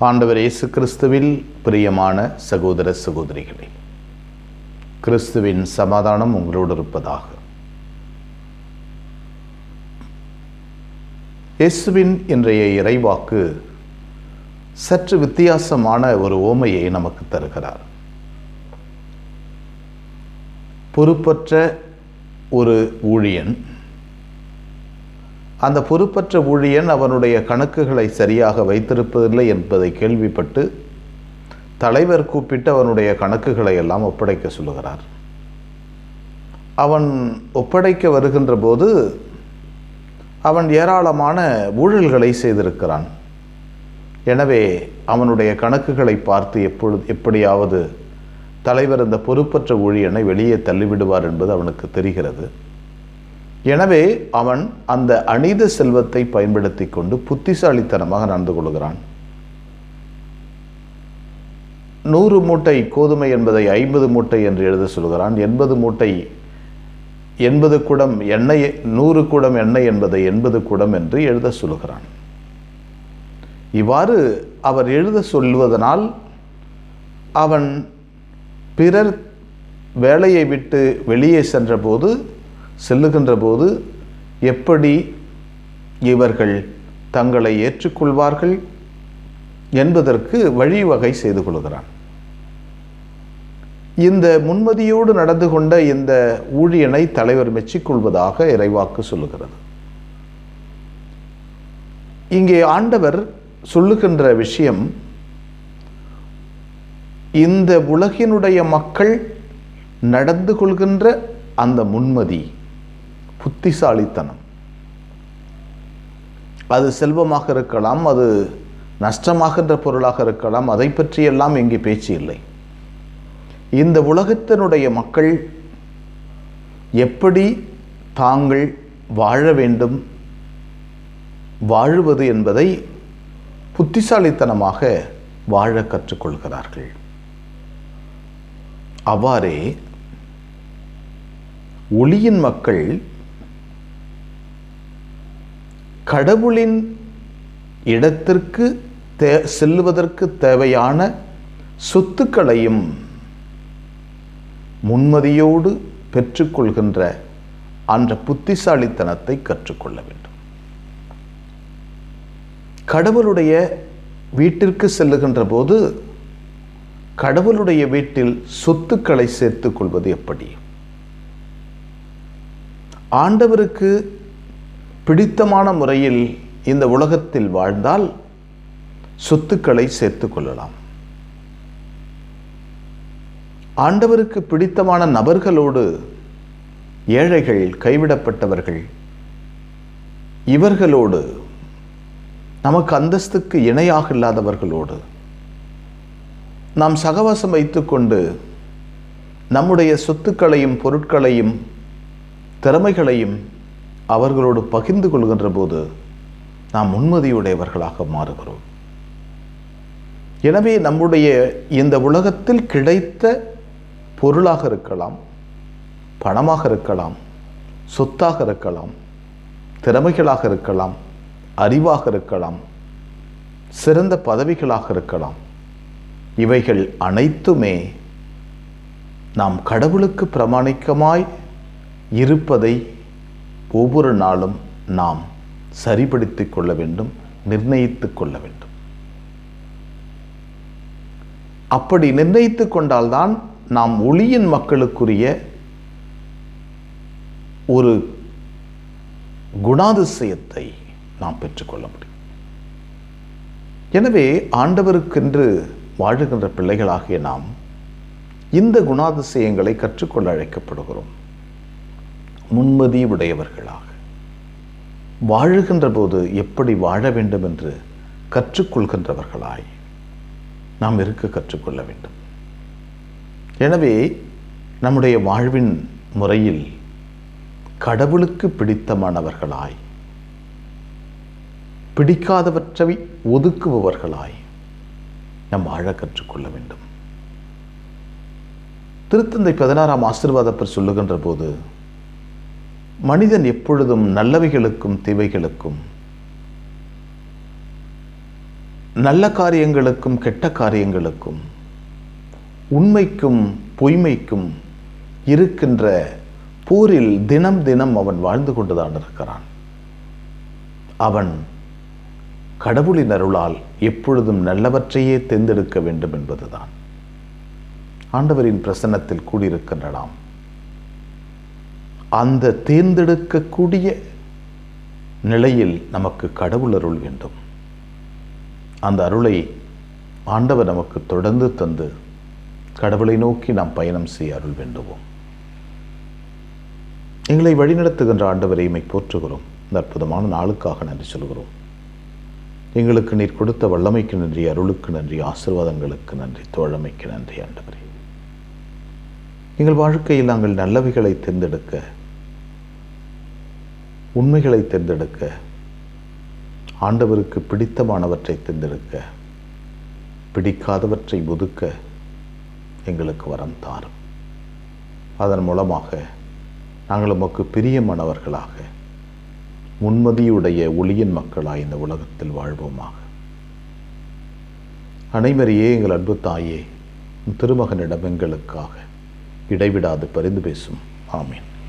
ஆண்டவர் இயேசு கிறிஸ்துவில் பிரியமான சகோதர சகோதரிகளே, கிறிஸ்துவின் சமாதானம் உங்களோடு இருப்பதாக. இயேசுவின் இன்றைய இறைவாக்கு சற்று வித்தியாசமான ஒரு ஓமையை நமக்கு தருகிறார். பொறுப்பற்ற ஒரு ஊழியன், அந்த பொறுப்பற்ற ஊழியன் அவனுடைய கணக்குகளை சரியாக வைத்திருப்பதில்லை என்பதை கேள்விப்பட்டு தலைவர் கூப்பிட்டு அவனுடைய கணக்குகளை எல்லாம் ஒப்படைக்க சொல்லுகிறார். அவன் ஒப்படைக்க வருகின்ற போது அவன் ஏராளமான ஊழல்களை செய்திருக்கிறான். எனவே அவனுடைய கணக்குகளை பார்த்து எப்படியாவது தலைவர் இந்த பொறுப்பற்ற ஊழியனை வெளியே தள்ளிவிடுவார் என்பது அவனுக்கு தெரிகிறது. எனவே அவன் அந்த அநீத செல்வத்தை பயன்படுத்தி கொண்டு புத்திசாலித்தனமாக நடந்து கொள்கிறான். 100 மூட்டை கோதுமை என்பதை 50 மூட்டை என்று எழுத சொல்கிறான். 80 மூட்டை 80 குடம் எண்ணெய், 100 குடம் எண்ணெய் என்பதை 80 குடம் என்று எழுத சொல்கிறான். இவ்வாறு அவர் எழுத சொல்வதனால் அவன் பிறர் வேலையை விட்டு வெளியே செல்லுகின்ற போது எப்படி இவர்கள் தங்களை ஏற்றுக்கொள்வார்கள் என்பதற்கு வழிவகை செய்து கொள்கிறான். இந்த முன்மதியோடு நடந்து கொண்ட இந்த ஊழியனை தலைவர் மெச்சிக்கொள்வதாக இறைவாக்கு சொல்லுகிறது. இங்கே ஆண்டவர் சொல்லுகின்ற விஷயம், இந்த உலகினுடைய மக்கள் நடந்து கொள்கின்ற அந்த முன்மதி, புத்திசாலித்தனம், அது செல்வமாக இருக்கலாம், அது நஷ்டமாகின்ற பொருளாக இருக்கலாம், அதை பற்றியெல்லாம் இங்கே பேச்சு இல்லை. இந்த உலகத்தினுடைய மக்கள் எப்படி தாங்கள் வாழ வேண்டும், வாழுவது என்பதை புத்திசாலித்தனமாக வாழ கற்றுக்கொள்கிறார்கள். அவ்வாறே ஒளியின் மக்கள் கடவுளின் இடத்திற்கு செல்லுவதற்கு தேவையான சொத்துக்களையும் முன்மதியோடு பெற்றுக்கொள்கின்ற அந்த புத்திசாலித்தனத்தை கற்றுக்கொள்ள வேண்டும். கடவுளுடைய வீட்டிற்கு செல்லுகின்ற போது கடவுளுடைய வீட்டில் சொத்துக்களை சேர்த்துக் கொள்வது எப்படி? ஆண்டவருக்கு பிடித்தமான முறையில் இந்த உலகத்தில் வாழ்ந்தால் சொத்துக்களை சேர்த்து கொள்ளலாம். ஆண்டவருக்கு பிடித்தமான நபர்களோடு, ஏழைகள், கைவிடப்பட்டவர்கள், இவர்களோடு, நமக்கு அந்தஸ்துக்கு இணையாக இல்லாதவர்களோடு நாம் சகவாசம் வைத்துக்கொண்டு நம்முடைய சொத்துக்களையும் பொருட்களையும் திறமைகளையும் அவர்களோடு பகிர்ந்து கொள்கின்ற போது நாம் முன்மதியுடையவர்களாக மாறுகிறோம். எனவே நம்முடைய இந்த உலகத்தில் கிடைத்த பொருளாக இருக்கலாம், பணமாக இருக்கலாம், சொத்தாக இருக்கலாம், திறமைகளாக இருக்கலாம், அறிவாக இருக்கலாம், சிறந்த பதவிகளாக இருக்கலாம், இவைகள் அனைத்துமே நாம் கடவுளுக்கு பிரமாணிக்கமாய் இருப்பதை ஒவ்வொரு நாளும் நாம் சரிப்படுத்திக் கொள்ள வேண்டும், நிர்ணயித்துக் கொள்ள வேண்டும். அப்படி நிர்ணயித்துக் கொண்டால்தான் நாம் ஒளியின் மக்களுக்குரிய ஒரு குணாதிசயத்தை நாம் பெற்றுக்கொள்ள முடியும். எனவே ஆண்டவருக்கென்று வாழுகின்ற பிள்ளைகளாகிய நாம் இந்த குணாதிசயங்களை கற்றுக்கொள்ள அழைக்கப்படுகிறோம். முன்மதி உடையவர்களாக வாழுகின்ற போது எப்படி வாழ வேண்டும் என்று கற்றுக்கொள்கின்றவர்களாய் நாம் இருக்க கற்றுக்கொள்ள வேண்டும். எனவே நம்முடைய வாழ்வின் முறையில் கடவுளுக்கு பிடித்தமானவர்களாய், பிடிக்காதவற்றை ஒதுக்குபவர்களாய் நாம் வாழ கற்றுக்கொள்ள வேண்டும். திருத்தந்தை 16ஆம் ஆசீர்வாதப்பர் சொல்லுகின்ற போது, மனிதன் எப்பொழுதும் நல்லவைகளுக்கும் தீவைகளுக்கும் நல்ல காரியங்களுக்கும் கெட்ட காரியங்களுக்கும், உண்மைக்கும் பொய்மைக்கும் இருக்கின்ற போரில் தினம் தினம் அவன் வாழ்ந்து கொண்டுதான் இருக்கிறான். அவன் கடவுளின் அருளால் எப்பொழுதும் நல்லவற்றையே தேர்ந்தெடுக்க வேண்டும் என்பதுதான். ஆண்டவரின் பிரசன்னத்தில் கூடியிருக்கின்ற நாம் அந்த தேர்ந்தெடுக்கக்கூடிய நிலையில் நமக்கு கடவுள் அருள் வேண்டும். அந்த அருளை ஆண்டவர் நமக்கு தொடர்ந்து தந்து கடவுளை நோக்கி நாம் பயணம் செய்ய அருள் வேண்டுவோம். எங்களை வழிநடத்துகின்ற ஆண்டவரை இமை போற்றுகிறோம். இந்த அற்புதமான நாளுக்காக நன்றி சொல்கிறோம். எங்களுக்கு நீர் கொடுத்த வல்லமைக்கு நன்றி, அருளுக்கு நன்றி, ஆசீர்வாதங்களுக்கு நன்றி, தோழமைக்கு நன்றி ஆண்டவரே. எங்கள் வாழ்க்கையில் நாங்கள் நல்லவைகளை தேர்ந்தெடுக்க, உண்மைகளை தேர்ந்தெடுக்க, ஆண்டவருக்கு பிடித்தமானவற்றை தேர்ந்தெடுக்க, பிடிக்காதவற்றை ஒதுக்க எங்களுக்கு வரம் தாரும். அதன் மூலமாக நாங்கள் உமக்கு பிரியமானவர்களாக, முன்மதியுடைய ஒளியின் மக்களாய் இந்த உலகத்தில் வாழ்வோமாக. அனைவரையே எங்கள் அன்பு தாயே, திருமகனிடம் எங்களுக்காக இடைவிடாது பரிந்து பேசும். ஆமீன்.